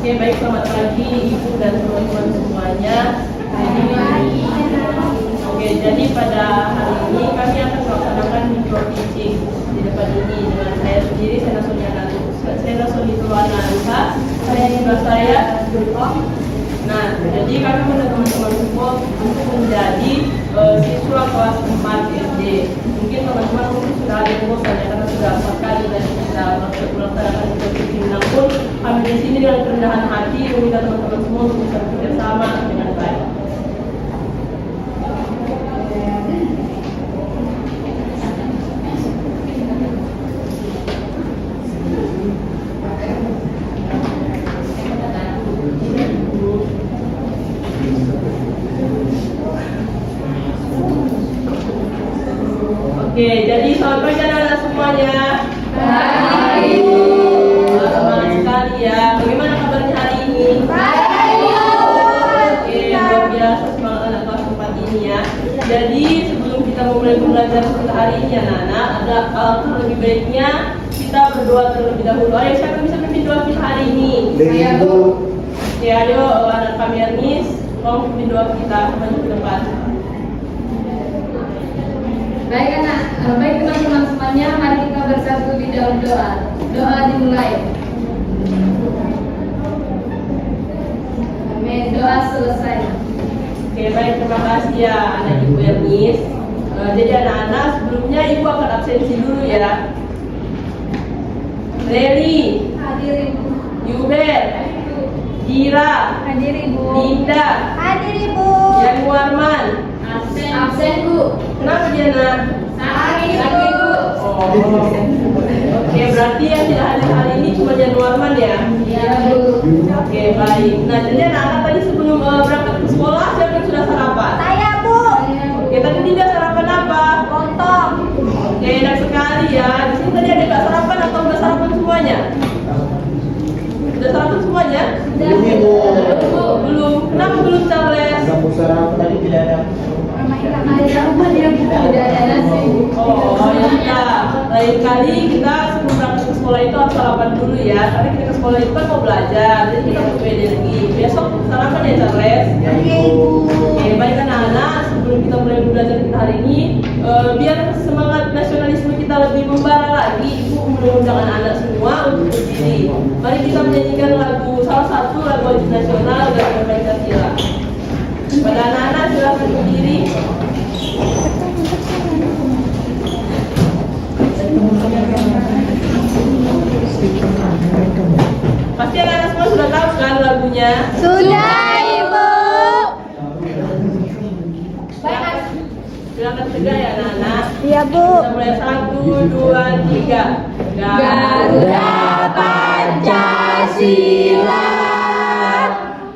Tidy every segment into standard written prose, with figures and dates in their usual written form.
Oke, baik, selamat pagi Ibu dan teman-teman semuanya. Jadi pada hari ini kami akan melaksanakan micro teaching di depan ini dengan saya sendiri, Sena Soliana Ansa, saya juga saya. Nah, jadi kami pada teman-teman semua untuk menjadi siswa kelas 4 SD. Mungkin teman-teman sudah ada yang bosan ya, karena sudah 4 kali dan kita melaksanakan micro teaching. Namun kami di sini dengan kerendahan hati meminta teman-teman semua untuk bisa bekerja sama dengan baik. Oke, jadi selamat pagi anak-anak semuanya. Baik. Semangat sekali ya. Bagaimana kabarnya hari ini? Baik. Oke, luar biasa semangat anak kelas 4 ini ya. Jadi sebelum kita mulai belajar untuk hari ini anak-anak, ada alangkah lebih baiknya kita berdoa terlebih dahulu. Ayo, siapa bisa pimpin doa kita hari ini? Saya, Bu. Oke, ayo anak kami Anis, mau pimpin doa kita maju ke depan. Baik teman-teman semuanya, mari kita bersatu di dalam doa. Doa dimulai. Amin. Doa selesai. Oke, baik, terima kasih ya anak Ibu Ernis. Jadi anak-anak sebelumnya Ibu akan absensi dulu ya. Leli, Hadir Ibu. Yuber, Dira, Hadir Ibu. Dinda, Hadir Ibu. Januarman. Absen Bu. Kenapa dia nak? Sakit Bu. Oh. Oke, berarti yang tidak hadir hari ini cuma Januarman ya? Iya Bu. Oke, baik. Nah, jadi anak-anak tadi sebelum berangkat ke sekolah siapa yang sudah sarapan? Saya, Bu. Oke, tadi Dinda sarapan apa? Lontong. Oke, enak sekali ya. Di sini tadi ada nggak sarapan atau udah sarapan semuanya? Udah sarapan semuanya? Belum, Ibu. Belum. Kenapa belum, Charles? Kamu sarapan tadi tidak ada. Udah ada nasi. Oh ya, lain kali kita sebelum berangkat ke sekolah itu harus sarapan dulu ya. Tapi kita ke sekolah itu kan mau belajar, jadi kita butuh energi. Besok sarapan ya, Charles? Ya, Ibu. Oke, baik anak-anak, sebelum kita mulai belajar kita hari ini, biar semangat nasionalisme kita lebih membara lagi, Ibu mengundang anak-anak semua untuk berdiri. Mari kita menyanyikan salah satu lagu wajib nasional dan Pancasila. Pada anak-anak silakan berdiri. Pasti anak-anak semua sudah tahu kan lagunya? Sudah, Ibu. Silakan tegak ya anak-anak. Iya, Bu. Kita mulai 1, 2, 3. Garuda Pancasila,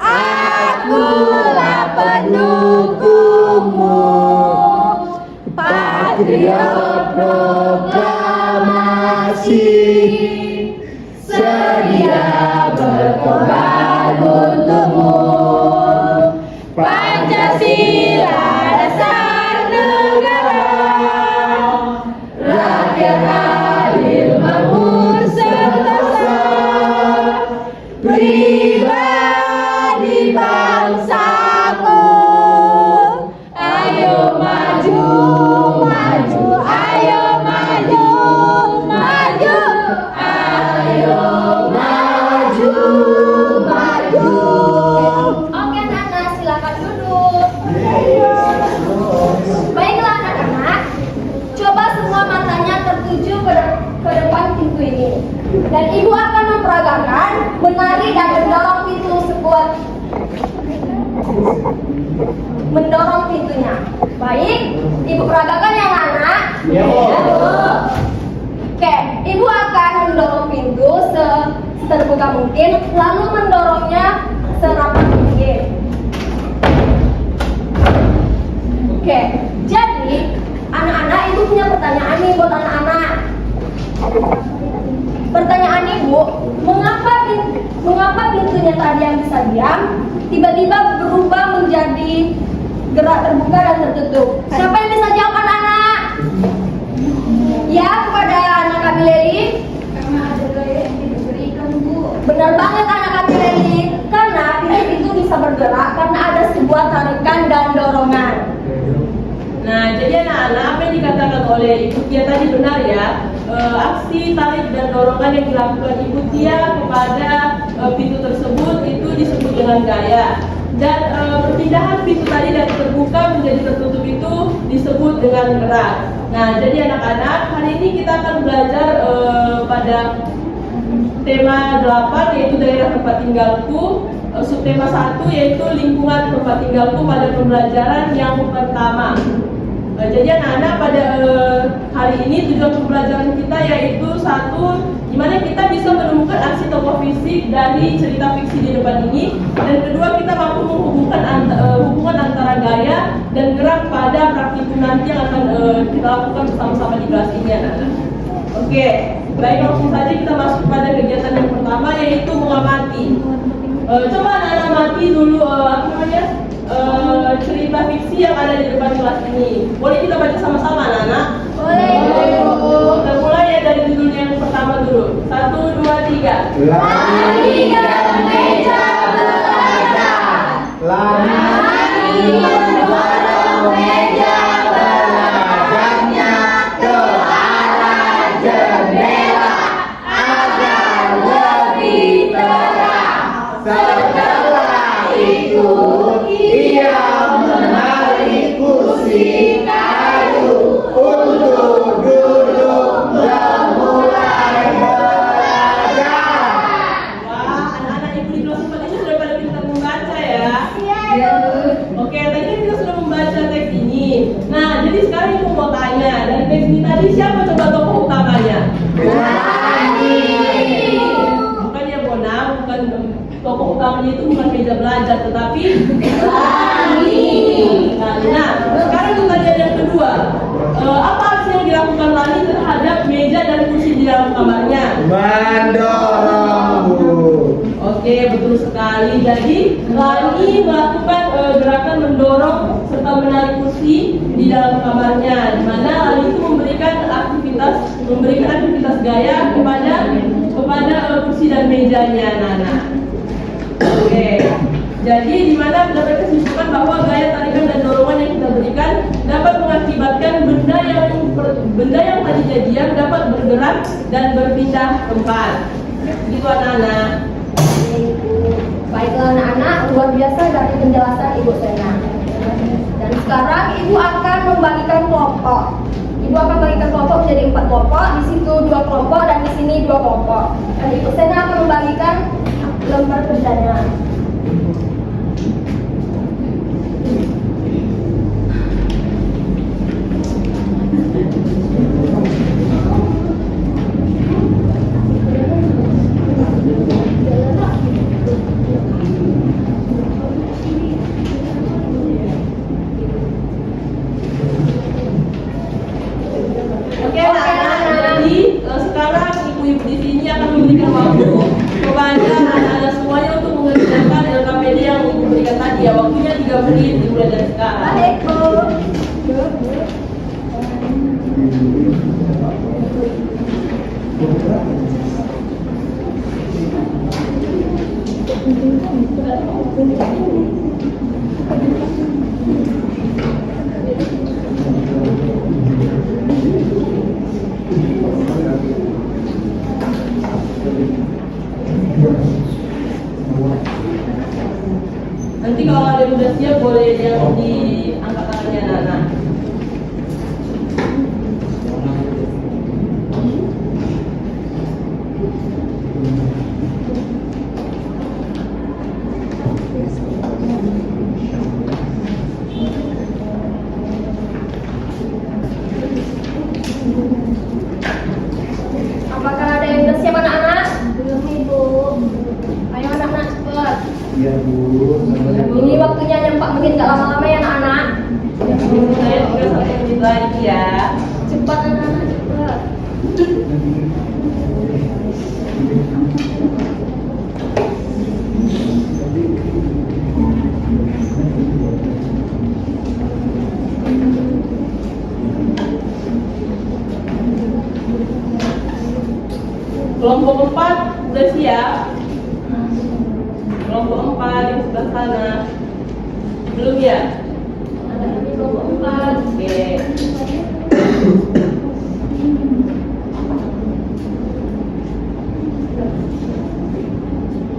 akulah pendukungmu, patriot proklamasi, sedia berkorban untukmu. Pancasila dasar negara, rakyat adil makmur sentosa, pribadi bangsaku. Ayo maju, maju, ayo maju, maju, ayo maju, maju. Oke anak-anak, silakan duduk. Baiklah anak-anak, coba semua matanya tertuju ke depan pintu ini. Dan ibu akan memperagakan menari dan mendorong pintu sekuat mendorong pintunya. Baik, ibu peragakan ya anak. Ya, Bu. Oke, ibu akan mendorong pintu seterbuka mungkin, lalu mendorongnya serapat mungkin. Oke, jadi anak-anak ibu punya pertanyaan nih buat anak-anak. Pertanyaan ibu, mengapa pintunya tadi yang bisa diam tiba-tiba berubah menjadi gerak terbuka dan tertutup? Siapa yang bisa jawab anak-anak? Ya, kepada anak kami Leli. Karena ada gaya yang diberikan, Bu. Benar banget anak kami Leli. bergerak karena ada sebuah tarikan dan dorongan. Nah, jadi anak-anak apa yang dikatakan oleh Ibu Tia tadi benar ya. Aksi tarik dan dorongan yang dilakukan Ibu Tia kepada pintu tersebut itu disebut dengan gaya. Dan perpindahan pintu tadi dari terbuka menjadi tertutup itu disebut dengan gerak. Nah, jadi anak-anak hari ini kita akan belajar pada tema 8 yaitu daerah tempat tinggalku. Subtema 1 yaitu lingkungan tempat tinggalku pada pembelajaran yang pertama. Jadi anak-anak pada hari ini tujuan pembelajaran kita yaitu satu, dimana kita bisa menemukan aksi tokoh fisik dari cerita fiksi di depan ini, dan kedua kita mampu menghubungkan hubungan antara gaya dan gerak pada praktikum nanti yang akan kita lakukan bersama-sama di kelas ini anak-anak. Oke, baik, langsung saja kita masuk pada kegiatan yang pertama yaitu mengamati. Coba anak-anak mati dulu cerita fiksi yang ada di depan kelas ini. Boleh kita baca sama-sama anak-anak? Boleh. Kita mulai ya dari judul yang pertama dulu. 1, 2, 3. Lari ke meja belajar. Lari mendorong meja belajarnya ke arah jendela agar lebih terang. Setelah itu ia menarik kursi kayu untuk duduk dan mulai belajar. Wah, anak-anak ibu di kelas 4 ini sudah pada pintar membaca ya. Ya, Bu. Oke, tadi kan kita sudah membaca teks ini. Nah, jadi sekarang ibu mau tanya, dari teks ini tadi siapa coba tokoh utamanya? Bukan ya Bona, bukan tokoh utamanya itu bukan meja belajar, tetapi Lani. Nah, sekarang pertanyaan yang kedua, apa aksi yang dilakukan Lani terhadap meja dan kursi di dalam kamarnya? Mendorong, Bu. Oke, betul sekali. Jadi Lani melakukan gerakan mendorong serta menarik kursi di dalam kamarnya, di mana Lani itu memberikan aktivitas gaya kepada kursi dan mejanya anak-anak. Oke, jadi di mana dapat kesimpulan bahwa gaya tarikan dan dorongan yang kita berikan dapat mengakibatkan benda yang tadinya diam dapat bergerak dan berpindah tempat. Gitu anak-anak. Baiklah anak-anak, luar biasa dari penjelasan Ibu Sena. Dan sekarang Ibu akan membagikan kelompok. Ibu akan bagikan kelompok menjadi 4 kelompok. Di situ 2 kelompok dan di sini 2 kelompok. Dan Ibu Sena akan membagikan lembar perdana. Oke, anak-anak. Jadi sekarang ibu-ibu di sini akan memberikan waktu kepada anak-anak semuanya untuk mengerjakan LKPD yang ibu berikan tadi ya. Waktunya 3 menit dimulai dari sekarang. Baik, Bu. Nanti kalau ada yang udah siap boleh yang diangkat tangannya anak-anak. Apakah ada yang udah siap anak-anak? Belum, Ibu. Ayo anak-anak cepat. Iya, Bu. Ini waktunya hanya 4 menit, gak lama-lama ya anak-anak. Saya 3 menit lagi ya. Cepat anak-anak, cepat. Kelompok 4 udah siap. kelompok 4 yang sebelah sana. Belum ya? Ada di kelompok 4. Oke.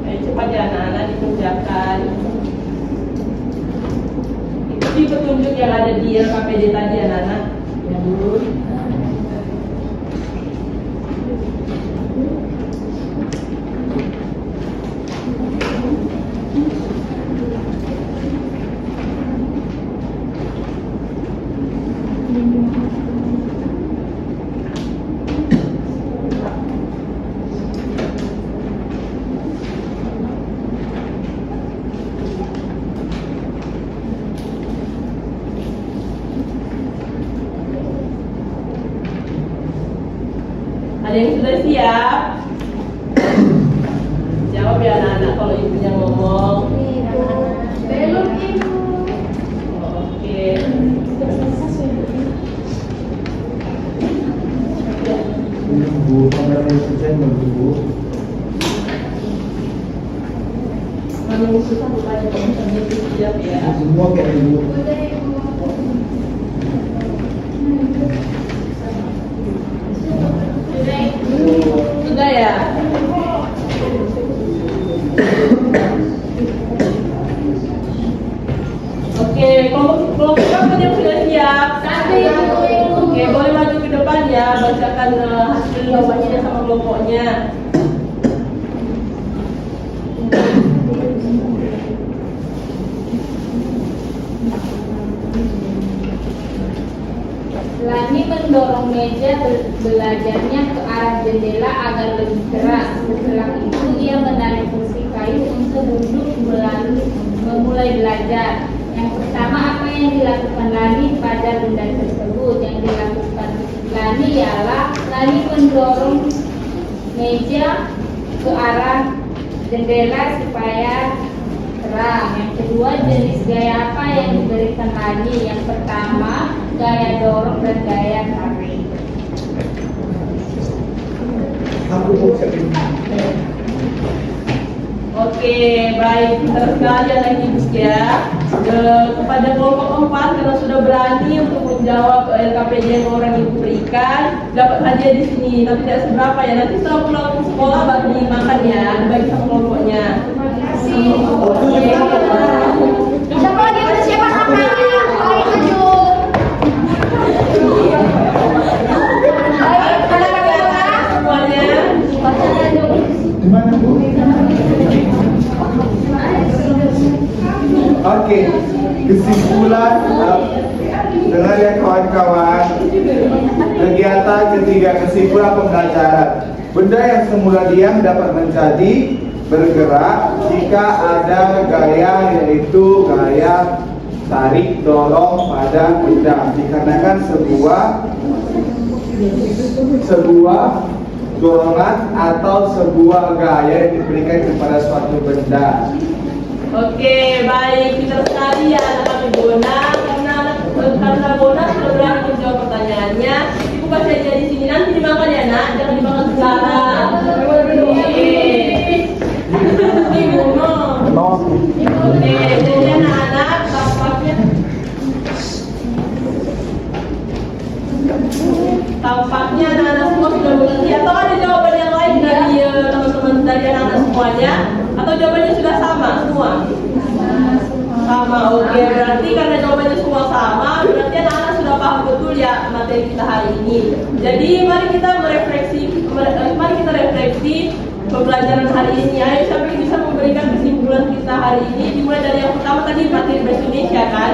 Ayo cepat ya anak-anak dikerjakan. Ikuti petunjuk yang ada di LKPD tadi anak-anak. Ya dulu. Ada yang sudah siap? Jawab ya anak-anak kalau ibunya ngomong. Belum ibu. Oh, oke. Bu, kamera saya Bu. Kalau yang susah bukannya kamu sambil siap ya. Semua kayak Bu. Udah ibu. Sudah ya? Oke, kelompok berapa yang sudah siap? Satu ibu. Oke, boleh maju ke depan ya, bacakan hasil jawabannya sama kelompoknya. Lani mendorong meja belajarnya ke arah jendela agar lebih keras. Setelah itu ia menarik kursi kayu untuk duduk memulai belajar. Yang pertama, apa yang dilakukan Lani pada benda tersebut? Yang dilakukan Lani ialah Lani mendorong meja ke arah jendela supaya terang. Yang kedua, jenis gaya apa yang diberikan Lani? Yang pertama, gaya dorong dan gaya tarik. Aku mau siapin. Oke, baik, pintar sekali anak ibu ya. Kepada kelompok 4 karena sudah berani untuk menjawab LKPD yang orang ibu berikan, dapat hadiah di sini, tapi tidak seberapa ya. Nanti setelah pulang ke sekolah baru dimakan ya, dibagi sama kelompoknya. Oke. Siapa lagi yang persiapan anak? Ayo maju. Baik, anak-anak Semuanya. bacanya dulu. Di mana Bu? Oke, kesimpulan dengan ya kawan-kawan, kegiatan ketiga, kesimpulan pembelajaran. Benda yang semula diam dapat menjadi bergerak jika ada gaya, yaitu gaya tarik dorong pada benda, dikarenakan sebuah dorongan atau sebuah gaya yang diberikan kepada suatu benda. Oke, baik, pintar sekali ya anak-anak Bona. Karena Bona sudah berani menjawab pertanyaannya, ibu baca aja di sini, nanti dimakan ya nak, jangan dimakan sekarang. Ibu no. Oke, jadi anak-anak tampaknya anak-anak semua sudah mengerti. Atau ada jawaban yang lain dari teman-teman dari anak-anak semuanya? Atau jawabannya sudah sama semua? Sama, oke. Berarti karena jawabannya semua sama, berarti anak-anak sudah paham betul ya materi kita hari ini. Jadi mari kita refleksi pembelajaran hari ini. Ayo siapa yang bisa memberikan kesimpulan kita hari ini? Dimulai dari yang pertama tadi materi bahasa Indonesia kan.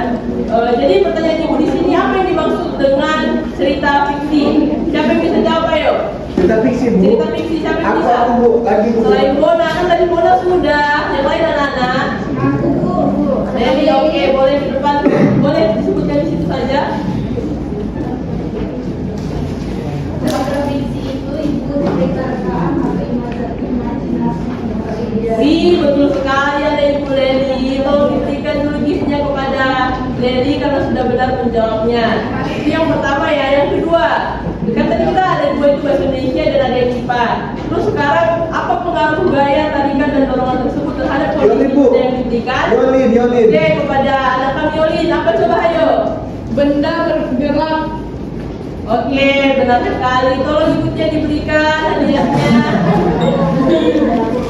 Jadi pertanyaan ibu di sini, apa yang dimaksud dengan cerita fiksi? Siapa yang bisa jawab ayo? Cerita fiksi Bu. Cerita fiksi siapa yang bisa? Aku Bu, lagi Bu. Selain Bona, kan tadi Bona sudah. Yang lain anak-anak? Jadi oke, boleh di depan, boleh disebutkan di situ saja. Fiksi itu diceritakan atau imajinasi. Betul sekali ada Ibu Leli. Tolong diberikan dulu giftnya kepada Leli karena sudah benar menjawabnya. Itu yang pertama ya. Yang kedua, kan tadi kita ada dua itu bahasa Indonesia dan ada yang IPA. Terus sekarang apa pengaruh gaya, tarikan dan dorongan tersebut terhadap Yolin, Bu. yang diberikan. Yolin. Oke, kepada anak kami Yolin, apa coba ayo? Benda bergerak. Oke, benar sekali. Tolong ibunya diberikan hadiahnya.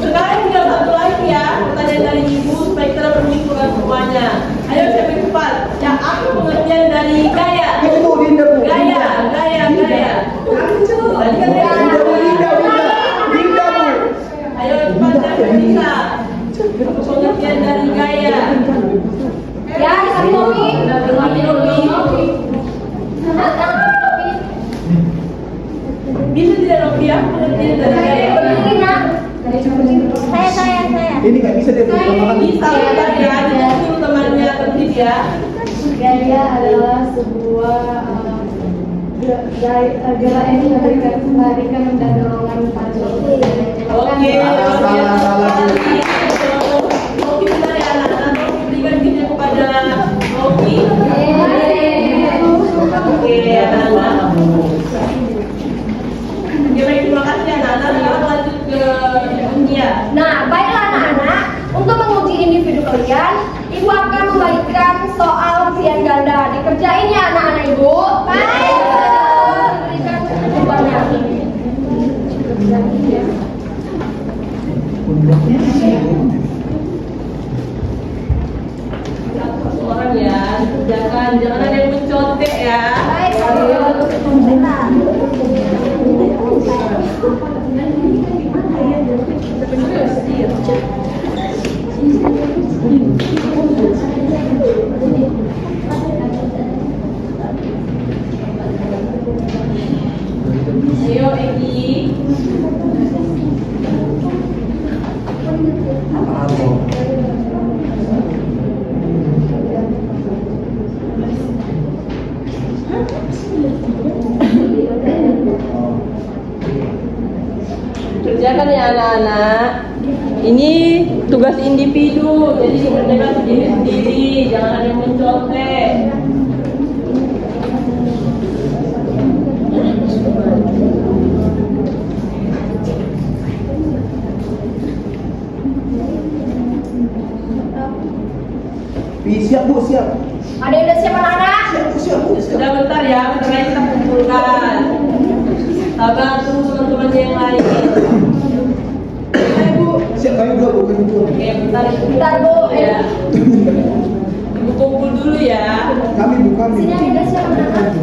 Sekarang tinggal satu lagi ya, pertanyaan dari ibu supaya kita bermingguan semuanya. Ayo siapa yang cepat? Yang apa pengertian dari gaya? Bu, Dinda, Bu. Gaya. Tadi kan Dinda, Bu. ayo cepat siapa yang bisa? Apa pengertian dari gaya? Ya, dikasih kopi. Bisa tidak Novia pengertian dari gaya? Berdiri, Nak. Saya. Ini nggak bisa dia makan. Bisa bentar ya, ditunggu temannya tertib ya. Gaya adalah sebuah gerak yang memberikan tarikan dan dorongan pada Oke, Salah. Oke, bentar ya anak-anak. Berikan giftnya kepada Oki. Oke, anak-anak. Oke, baik, terima kasih anak-anak. Sekarang lanjut ke India. Nah, baiklah anak-anak, untuk menguji individu kalian, Ibu akan membagikan soal pilihan ganda. Dikerjain ya anak-anak Ibu. Baik. Berikan jawabannya. Orang ya, jangan ada yang mencontek ya. Baik. Ayo Eki. Kerjakan ya anak-anak. Ini tugas individu, jadi dikerjakan sendiri-sendiri, jangan ada yang mencontek. Siap, Bu, siap. Ada yang udah siap anak-anak? Sudah bentar ya, bentar lagi kita kumpulkan. Sabar tunggu teman-teman yang lain. Ayo, Bu. Siap, kami dua, Bu. Oke, bentar Bentar, Bu. ya. Ibu kumpul dulu ya. Kami, Bu, kami. Sini ada yang udah siap anak-anak?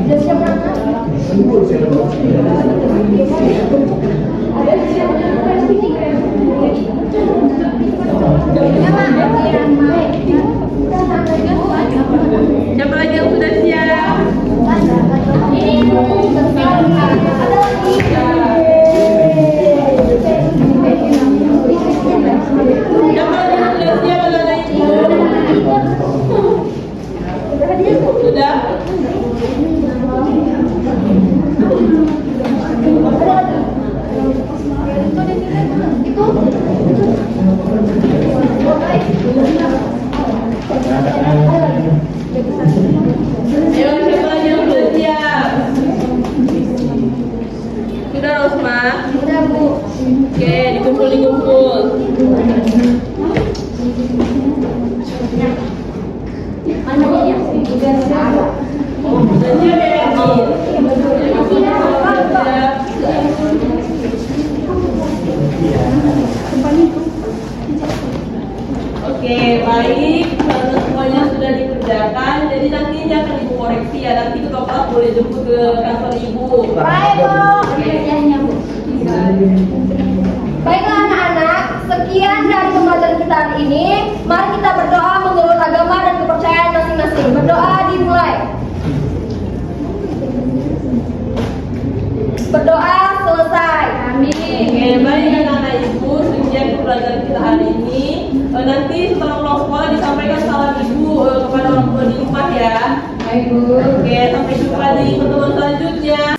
Udah siap anak-anak? Bu, siap, Bu. Ada yang siap anak-anak? Siapa lagi yang sudah siap? Siapa lagi yang sudah siap anak-anak ibu? Sudah? Ayo siapa lagi yang sudah siap? Sudah Rosma? Udah, Bu. Oke, dikumpul. Mana dia? Udah siap. Sudah siap ya Eki? Oke, baik. Karena semuanya sudah dikerjakan, jadi nanti ini akan ibu koreksi ya. Nanti ketua kelas boleh jemput ke kantor ibu. Baik, Bu. Baiklah anak-anak, sekian dari pembelajaran kita hari ini. Mari kita berdoa menurut agama dan kepercayaan masing-masing. Berdoa dimulai. Berdoa selesai. Oke, baik anak-anak ibu, sekian pembelajaran kita hari ini. Nanti setelah pulang sekolah disampaikan salam ibu kepada orang tua di rumah ya. Baik, Bu. Oke, sampai jumpa di pertemuan selanjutnya.